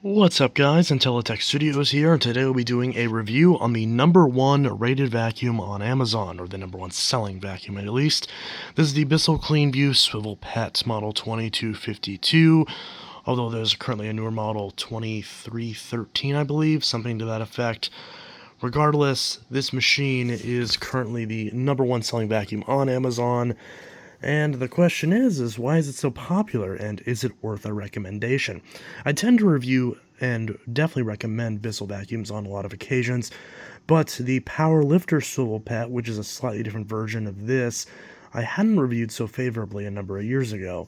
What's up guys, Intellitech Studios here, and today we'll be doing a review on the #1 rated vacuum on Amazon, or the #1 selling vacuum at least. This is the Bissell CleanView Swivel PET Model 2252, although there's currently a newer model 2313, I believe, something to that effect. Regardless, this machine is currently the #1 selling vacuum on Amazon. And the question is why is it so popular, and is it worth a recommendation? I tend to review and definitely recommend Bissell vacuums on a lot of occasions, but the Power Lifter Swivel Pet, which is a slightly different version of this, I hadn't reviewed so favorably a number of years ago.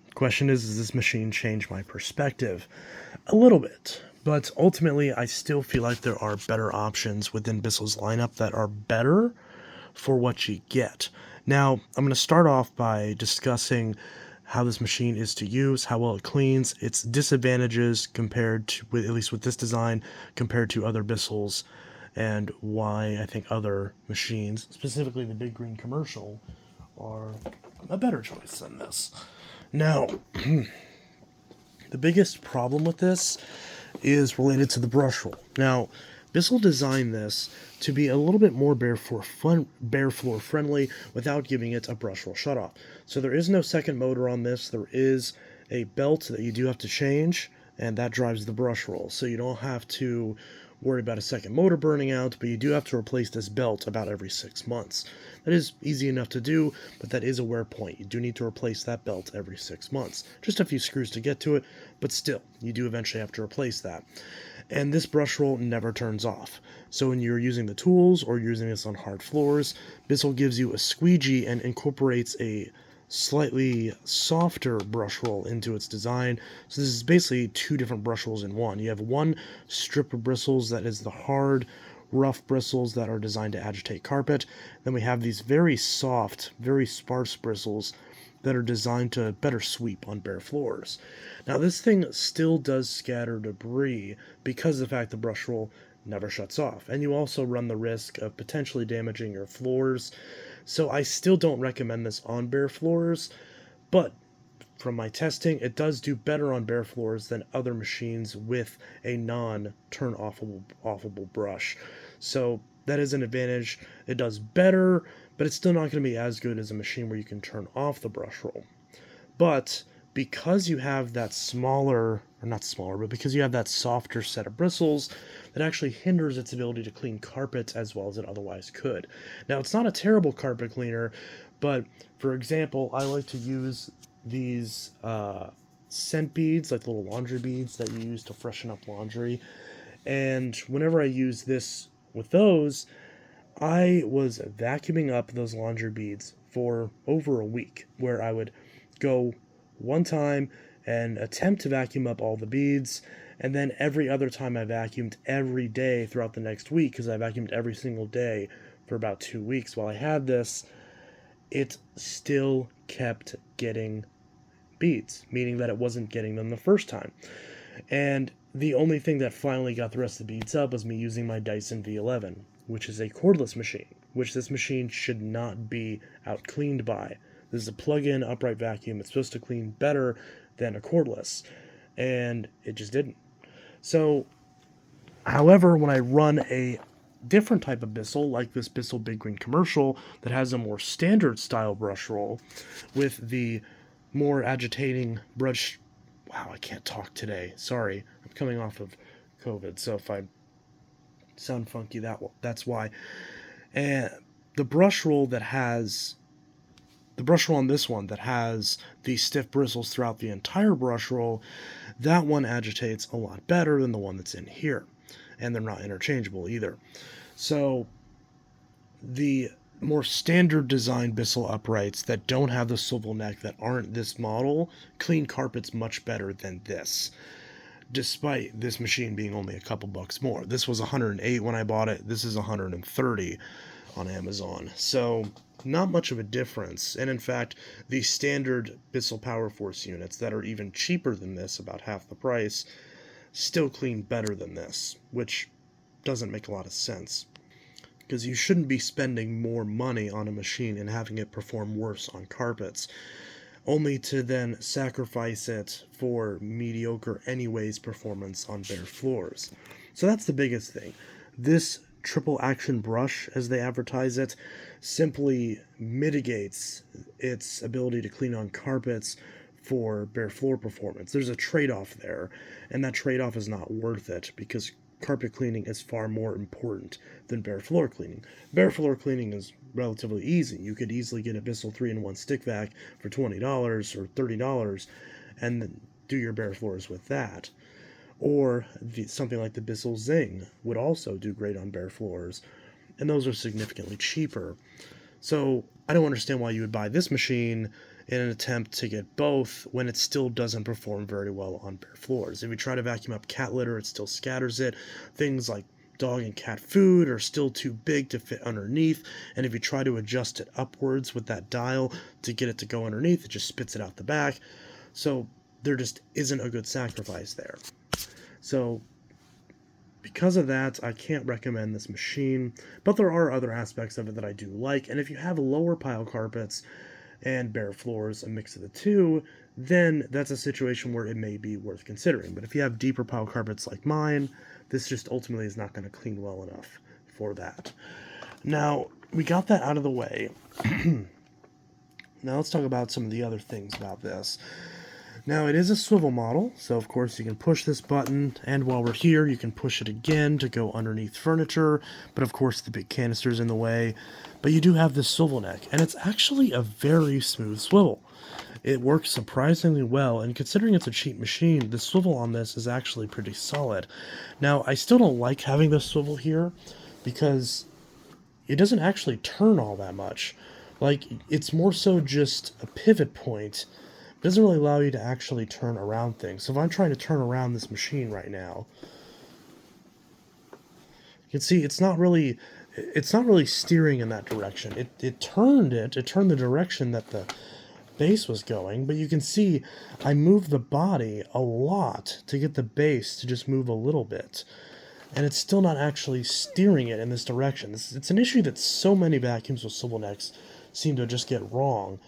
The question is, does this machine change my perspective? A little bit. But ultimately, I still feel like there are better options within Bissell's lineup that are better for what you get. Now, I'm going to start off by discussing how this machine is to use, how well it cleans, its disadvantages compared to, at least with this design, compared to other Bissells, and why I think other machines, specifically the Big Green Commercial, are a better choice than this. Now, the biggest problem with this is related to the brush roll. Now, Bissell designed this to be a little bit more bare floor friendly without giving it a brush roll shutoff. So there is no second motor on this. There is a belt that you do have to change, and that drives the brush roll. So you don't have to worry about a second motor burning out, but you do have to replace this belt about every 6 months. That is easy enough to do, but that is a wear point. You do need to replace that belt every 6 months. Just a few screws to get to it, but still, you do eventually have to replace that. And this brush roll never turns off. So when you're using the tools or using this on hard floors, Bissell gives you a squeegee and incorporates a slightly softer brush roll into its design. So this is basically two different brush rolls in one. You have one strip of bristles that is the hard, rough bristles that are designed to agitate carpet. Then we have these very soft, very sparse bristles that are designed to better sweep on bare floors. Now this thing still does scatter debris because of the fact the brush roll never shuts off, and you also run the risk of potentially damaging your floors. So I still don't recommend this on bare floors, but from my testing, it does do better on bare floors than other machines with a non-turn-offable brush. So that is an advantage. It does better, but it's still not going to be as good as a machine where you can turn off the brush roll. But because you have that smaller, or not smaller, but because you have that softer set of bristles, that actually hinders its ability to clean carpet as well as it otherwise could. Now, it's not a terrible carpet cleaner, but for example, I like to use these scent beads, like little laundry beads that you use to freshen up laundry. And whenever I use this with those, I was vacuuming up those laundry beads for over a week, where I would go one time and attempt to vacuum up all the beads, and then every other time I vacuumed every day throughout the next week, because I vacuumed every single day for about 2 weeks while I had this. It still kept getting beads, meaning that it wasn't getting them the first time. And the only thing that finally got the rest of the beads up was me using my Dyson V11, which is a cordless machine, which this machine should not be out cleaned by. This is a plug-in upright vacuum. It's supposed to clean better than a cordless, and it just didn't. So, however, when I run a different type of Bissell, like this Bissell Big Green Commercial, that has a more standard style brush roll with the more agitating brush. Wow, I can't talk today. Sorry, I'm coming off of COVID, so if I sound funky, that's why. And the brush roll on this one that has the stiff bristles throughout the entire brush roll, that one agitates a lot better than the one that's in here. And they're not interchangeable either. So the more standard design Bissell uprights that don't have the swivel neck, that aren't this model, clean carpets much better than this, despite this machine being only a couple bucks more. This was $108 when I bought it. This is $130 on Amazon. So not much of a difference. And in fact, the standard Bissell Power Force units that are even cheaper than this, about half the price, still clean better than this, which doesn't make a lot of sense, because you shouldn't be spending more money on a machine and having it perform worse on carpets. only to then sacrifice it for mediocre anyways performance on bare floors. So that's the biggest thing. This triple action brush, as they advertise it, simply mitigates its ability to clean on carpets for bare floor performance. There's a trade-off there, and that trade-off is not worth it because carpet cleaning is far more important than bare floor cleaning. Bare floor cleaning is relatively easy. You could easily get a Bissell 3-in-1 stick vac for $20 or $30 and then do your bare floors with that. Or something like the Bissell Zing would also do great on bare floors, and those are significantly cheaper. So I don't understand why you would buy this machine in an attempt to get both when it still doesn't perform very well on bare floors. If you try to vacuum up cat litter, it still scatters it. Things like dog and cat food are still too big to fit underneath, and if you try to adjust it upwards with that dial to get it to go underneath, it just spits it out the back. So there just isn't a good sacrifice there. So because of that, I can't recommend this machine, but there are other aspects of it that I do like, and if you have lower pile carpets and bare floors, a mix of the two, then that's a situation where it may be worth considering. But if you have deeper pile carpets like mine, this just ultimately is not going to clean well enough for that. Now, we got that out of the way. Now let's talk about some of the other things about this. Now, it is a swivel model, so of course you can push this button, and while we're here, you can push it again to go underneath furniture, but of course the big canister's in the way. But you do have this swivel neck, and it's actually a very smooth swivel. It works surprisingly well, and considering it's a cheap machine, the swivel on this is actually pretty solid. Now, I still don't like having this swivel here, because it doesn't actually turn all that much. Like, it's more so just a pivot point. It doesn't really allow you to actually turn around things. So if I'm trying to turn around this machine right now, you can see it's not really steering in that direction. It turned the direction that the base was going, but you can see I moved the body a lot to get the base to just move a little bit. And it's still not actually steering it in this direction. It's an issue that so many vacuums with swivel necks seem to just get wrong,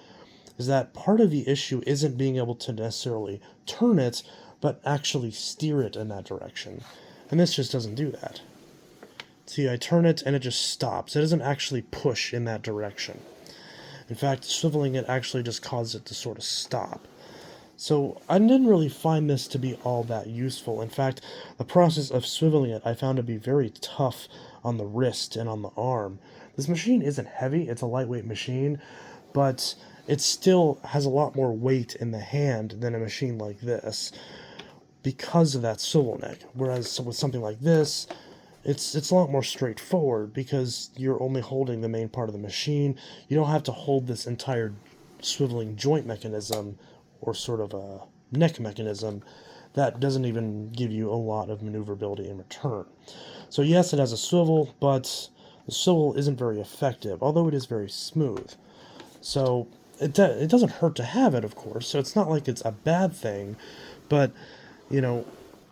is that part of the issue isn't being able to necessarily turn it, but actually steer it in that direction. And this just doesn't do that. See, I turn it and it just stops. It doesn't actually push in that direction. In fact, swiveling it actually just causes it to sort of stop. So I didn't really find this to be all that useful. In fact, the process of swiveling it I found to be very tough on the wrist and on the arm. This machine isn't heavy, it's a lightweight machine, but it still has a lot more weight in the hand than a machine like this because of that swivel neck. Whereas with something like this, it's a lot more straightforward because you're only holding the main part of the machine. You don't have to hold this entire swiveling joint mechanism or sort of a neck mechanism that doesn't even give you a lot of maneuverability in return. So yes, it has a swivel, but the swivel isn't very effective, although it is very smooth. So it doesn't hurt to have it, of course, so it's not like it's a bad thing, but, you know,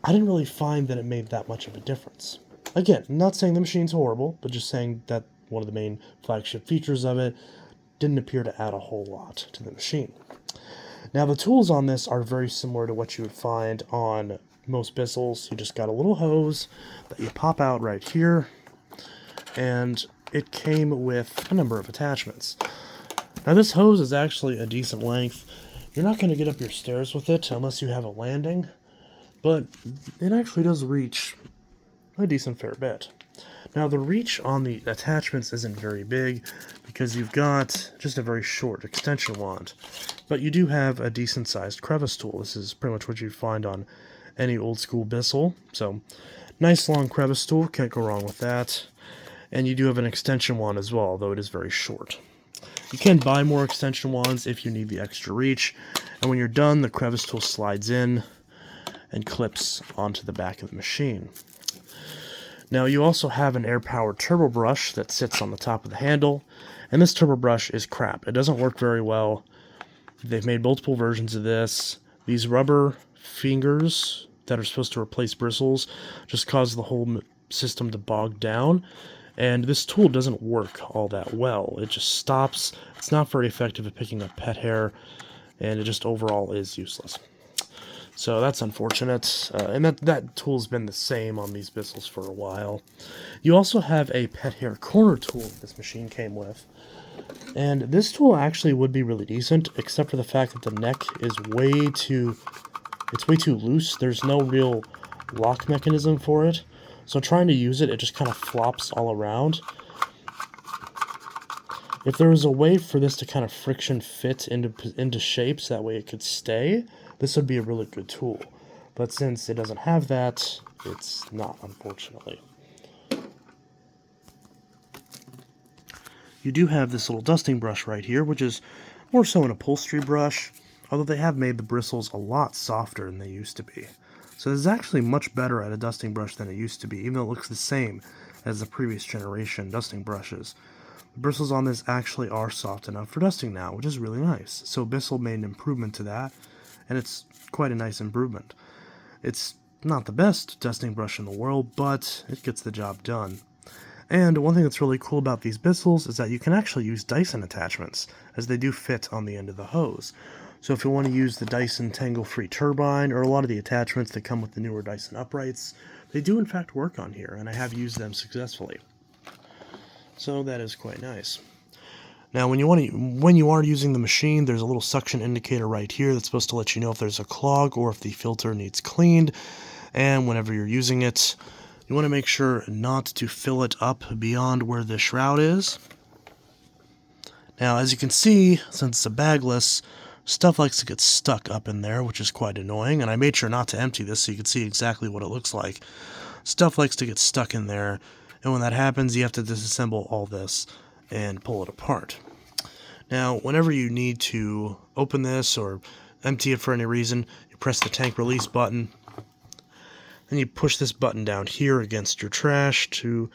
I didn't really find that it made that much of a difference. Again, I'm not saying the machine's horrible, but just saying that one of the main flagship features of it didn't appear to add a whole lot to the machine. Now, the tools on this are very similar to what you would find on most Bissells. You just got a little hose that you pop out right here, and it came with a number of attachments. Now, this hose is actually a decent length. You're not going to get up your stairs with it unless you have a landing, but it actually does reach a decent fair bit. Now, the reach on the attachments isn't very big because you've got just a very short extension wand, but you do have a decent-sized crevice tool. This is pretty much what you'd find on any old-school Bissell, so nice long crevice tool, can't go wrong with that. And you do have an extension wand as well, though it is very short. You can buy more extension wands if you need the extra reach, and when you're done, the crevice tool slides in and clips onto the back of the machine. Now, you also have an air-powered turbo brush that sits on the top of the handle, and this turbo brush is crap. It doesn't work very well. They've made multiple versions of this. These rubber fingers that are supposed to replace bristles just cause the whole system to bog down, and this tool doesn't work all that well. It just stops. It's not very effective at picking up pet hair, and it just overall is useless. So that's unfortunate, and that tool's been the same on these Bissells for a while. You also have a pet hair corner tool this machine came with, and this tool actually would be really decent, except for the fact that the neck is way too loose. There's no real lock mechanism for it, so trying to use it, it just kind of flops all around. If there was a way for this to kind of friction fit into shapes, that way it could stay, this would be a really good tool. But since it doesn't have that, it's not, unfortunately. You do have this little dusting brush right here, which is more so an upholstery brush, although they have made the bristles a lot softer than they used to be. So this is actually much better at a dusting brush than it used to be, even though it looks the same as the previous generation dusting brushes. The bristles on this actually are soft enough for dusting now, which is really nice. So Bissell made an improvement to that, and it's quite a nice improvement. It's not the best dusting brush in the world, but it gets the job done. And one thing that's really cool about these Bissells is that you can actually use Dyson attachments, as they do fit on the end of the hose. So if you want to use the Dyson tangle-free turbine, or a lot of the attachments that come with the newer Dyson uprights, they do in fact work on here, and I have used them successfully. So that is quite nice. Now, when you are using the machine, there's a little suction indicator right here that's supposed to let you know if there's a clog or if the filter needs cleaned. And whenever you're using it, you want to make sure not to fill it up beyond where the shroud is. Now, as you can see, since it's a bagless, stuff likes to get stuck up in there, which is quite annoying. And I made sure not to empty this so you can see exactly what it looks like. Stuff likes to get stuck in there, and when that happens, you have to disassemble all this and pull it apart. Now, whenever you need to open this or empty it for any reason, you press the tank release button, and you push this button down here against your trash to,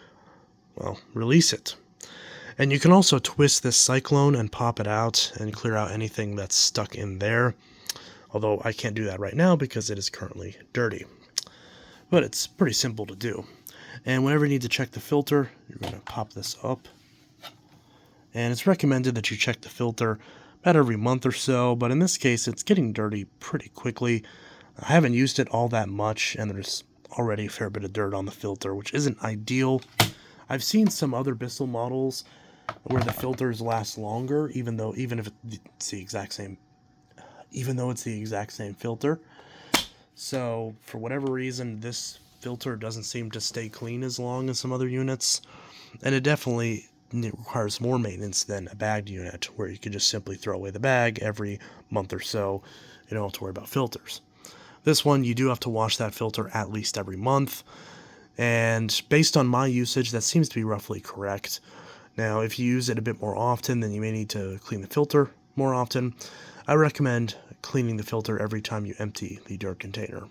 well, release it. And you can also twist this cyclone and pop it out and clear out anything that's stuck in there, although I can't do that right now because it is currently dirty. But it's pretty simple to do. And whenever you need to check the filter, you're going to pop this up. And it's recommended that you check the filter about every month or so, but in this case, it's getting dirty pretty quickly. I haven't used it all that much, and there's already a fair bit of dirt on the filter, which isn't ideal. I've seen some other Bissell models where the filters last longer, even if it's the exact same filter. So, for whatever reason, this filter doesn't seem to stay clean as long as some other units, and it definitely requires more maintenance than a bagged unit, where you can just simply throw away the bag every month or so. You don't have to worry about filters. This one, you do have to wash that filter at least every month, and based on my usage, that seems to be roughly correct. Now, if you use it a bit more often, then you may need to clean the filter more often. I recommend cleaning the filter every time you empty the dirt container,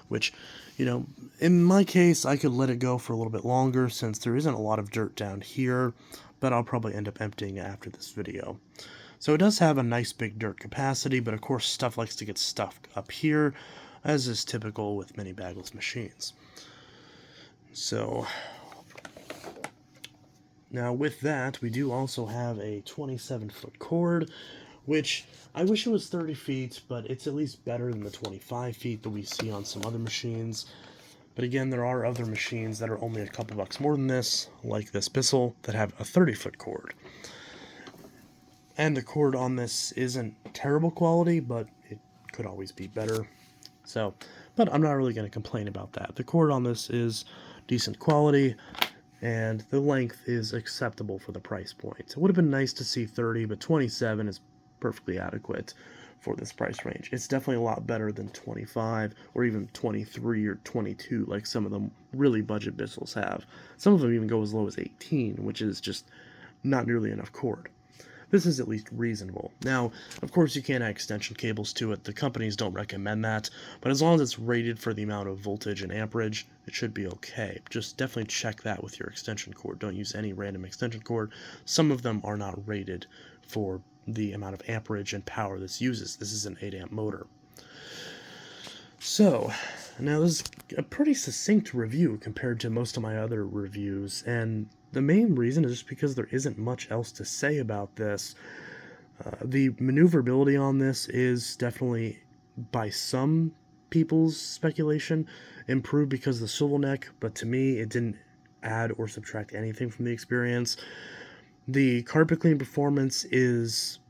which, in my case, I could let it go for a little bit longer since there isn't a lot of dirt down here, but I'll probably end up emptying it after this video. So it does have a nice big dirt capacity, but of course stuff likes to get stuck up here, as is typical with many bagless machines. So, now with that, we do also have a 27-foot cord, which I wish it was 30 feet, but it's at least better than the 25 feet that we see on some other machines. But again, there are other machines that are only a couple bucks more than this, like this Bissell, that have a 30-foot cord. And the cord on this isn't terrible quality, but it could always be better. So, but I'm not really going to complain about that. The cord on this is decent quality, and the length is acceptable for the price point. It would have been nice to see 30, but 27 is perfectly adequate for this price range. It's definitely a lot better than 25 or even 23 or 22 like some of the really budget Bissells have. Some of them even go as low as 18, which is just not nearly enough cord. This is at least reasonable. Now, of course, you can't add extension cables to it. The companies don't recommend that, but as long as it's rated for the amount of voltage and amperage, it should be okay. Just definitely check that with your extension cord. Don't use any random extension cord. Some of them are not rated for the amount of amperage and power this uses. This is an 8-amp motor. So, now this is a pretty succinct review compared to most of my other reviews, and the main reason is just because there isn't much else to say about this. The maneuverability on this is definitely, by some people's speculation, improved because of the swivel neck, but to me it didn't add or subtract anything from the experience. The carpet clean performance is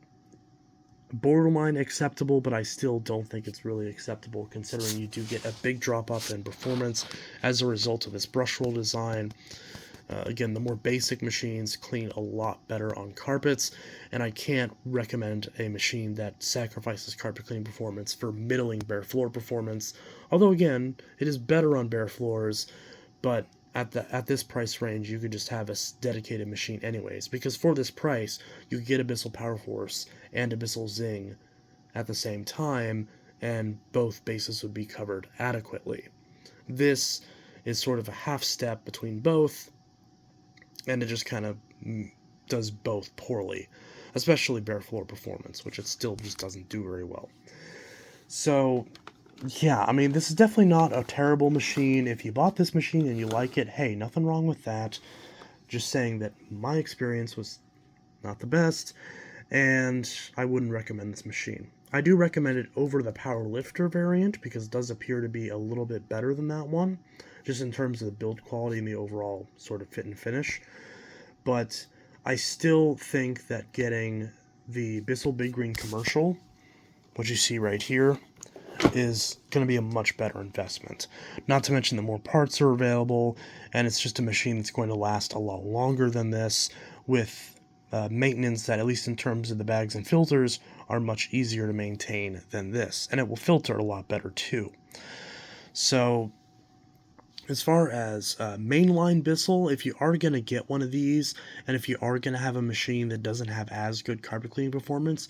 borderline acceptable, but I still don't think it's really acceptable considering you do get a big drop off in performance as a result of this brush roll design. Again, the more basic machines clean a lot better on carpets, and I can't recommend a machine that sacrifices carpet clean performance for middling bare floor performance. Although again, it is better on bare floors, but at this price range, you could just have a dedicated machine anyways, because for this price, you get a Bissell Power Force and a Bissell Zing at the same time, and both bases would be covered adequately. This is sort of a half step between both, and it just kind of does both poorly, especially bare floor performance, which it still just doesn't do very well. So, yeah, I mean, this is definitely not a terrible machine. If you bought this machine and you like it, hey, nothing wrong with that. Just saying that my experience was not the best, and I wouldn't recommend this machine. I do recommend it over the Power Lifter variant because it does appear to be a little bit better than that one, just in terms of the build quality and the overall sort of fit and finish. But I still think that getting the Bissell Big Green Commercial, what you see right here, is going to be a much better investment. Not to mention the more parts are available, and it's just a machine that's going to last a lot longer than this, with maintenance that, at least in terms of the bags and filters, are much easier to maintain than this, and it will filter a lot better too. So as far as mainline Bissell, if you are going to get one of these, and if you are going to have a machine that doesn't have as good carpet cleaning performance,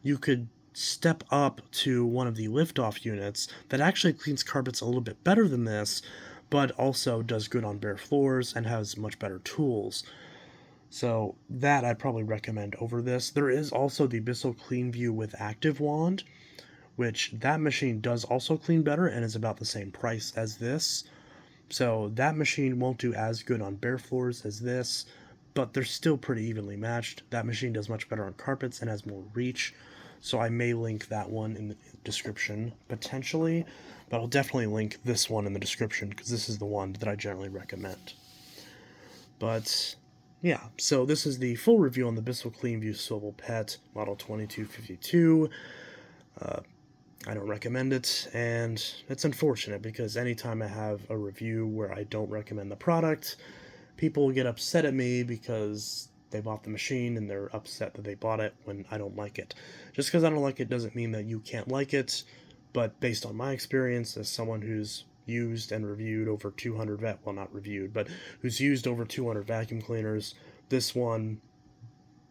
you could step up to one of the liftoff units that actually cleans carpets a little bit better than this, but also does good on bare floors and has much better tools. So that I'd probably recommend over this. There is also the Bissell CleanView with Active Wand, which that machine does also clean better and is about the same price as this. So that machine won't do as good on bare floors as this, but they're still pretty evenly matched. That machine does much better on carpets and has more reach, so I may link that one in the description potentially, but I'll definitely link this one in the description because this is the one that I generally recommend. But yeah, so this is the full review on the Bissell CleanView Swivel Pet Model 2252. I don't recommend it, and it's unfortunate because anytime I have a review where I don't recommend the product, people get upset at me because they bought the machine and they're upset that they bought it when I don't like it. Just because I don't like it doesn't mean that you can't like it, but based on my experience as someone who's used and reviewed over 200 not reviewed, but who's used over 200 vacuum cleaners, this one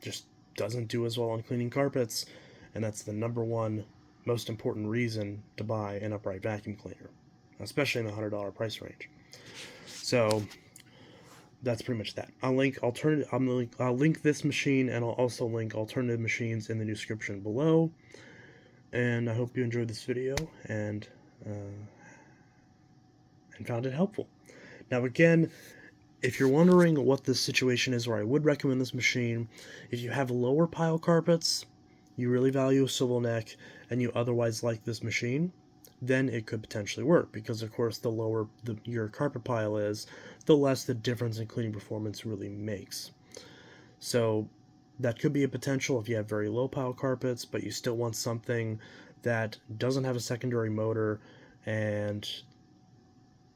just doesn't do as well on cleaning carpets, and that's the number one most important reason to buy an upright vacuum cleaner, especially in the $100 price range. So that's pretty much that. I'll link this machine, and I'll also link alternative machines in the description below. And I hope you enjoyed this video and found it helpful. Now again, if you're wondering what the situation is where I would recommend this machine, if you have lower pile carpets, you really value a swivel neck, and you otherwise like this machine, then it could potentially work, because of course the lower your carpet pile is, the less the difference in cleaning performance really makes. So that could be a potential if you have very low pile carpets, but you still want something that doesn't have a secondary motor. And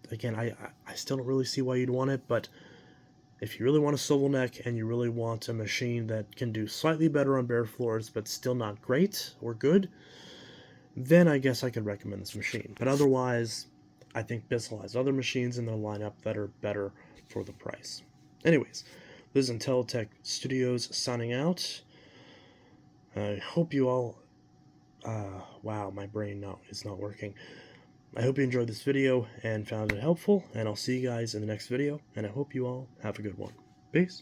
again, I still don't really see why you'd want it, but if you really want a swivel neck and you really want a machine that can do slightly better on bare floors but still not great or good, then I guess I could recommend this machine. But otherwise, I think Bissell has other machines in their lineup that are better for the price. Anyways, this is Intellitech Studios signing out. I hope you all... wow, my brain is not working. I hope you enjoyed this video and found it helpful, and I'll see you guys in the next video, and I hope you all have a good one. Peace.